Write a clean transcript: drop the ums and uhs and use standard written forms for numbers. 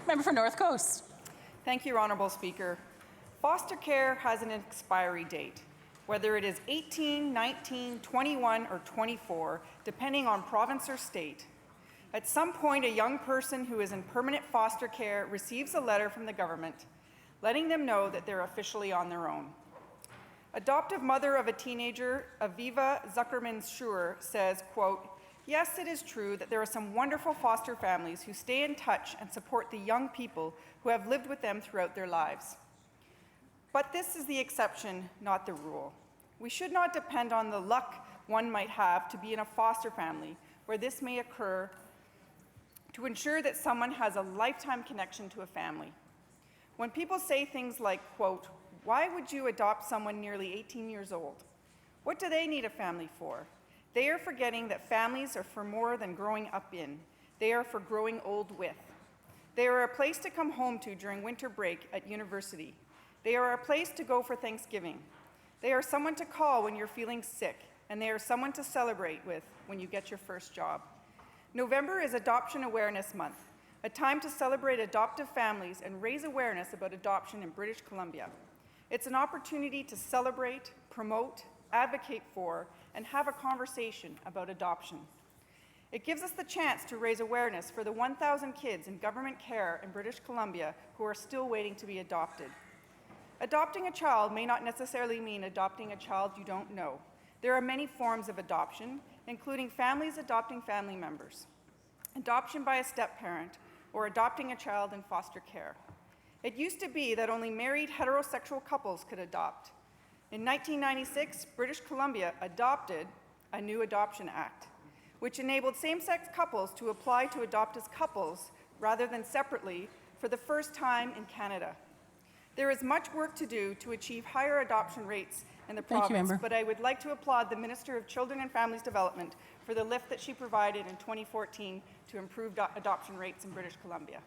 Member for North Coast. Thank you, Honourable Speaker. Foster care has an expiry date, whether it is 18, 19, 21, or 24, depending on province or state. At some point, a young person who is in permanent foster care receives a letter from the government letting them know that they're officially on their own. Adoptive mother of a teenager, Aviva Zuckerman-Schur, says, quote, "Yes, it is true that there are some wonderful foster families who stay in touch and support the young people who have lived with them throughout their lives. But this is the exception, not the rule. We should not depend on the luck one might have to be in a foster family where this may occur to ensure that someone has a lifetime connection to a family. When people say things like, quote, 'Why would you adopt someone nearly 18 years old?' What do they need a family for? They are forgetting that families are for more than growing up in. They are for growing old with. They are a place to come home to during winter break at university. They are a place to go for Thanksgiving. They are someone to call when you're feeling sick, and they are someone to celebrate with when you get your first job. November is Adoption Awareness Month, a time to celebrate adoptive families and raise awareness about adoption in British Columbia. It's an opportunity to celebrate, promote, advocate for, and have a conversation about adoption. It gives us the chance to raise awareness for the 1,000 kids in government care in British Columbia who are still waiting to be adopted. Adopting a child may not necessarily mean adopting a child you don't know. There are many forms of adoption, including families adopting family members, adoption by a step-parent, or adopting a child in foster care. It used to be that only married heterosexual couples could adopt. In 1996, British Columbia adopted a new Adoption Act, which enabled same-sex couples to apply to adopt as couples rather than separately for the first time in Canada. There is much work to do to achieve higher adoption rates in the province, but I would like to applaud the Minister of Children and Families Development for the lift that she provided in 2014 to improve adoption rates in British Columbia.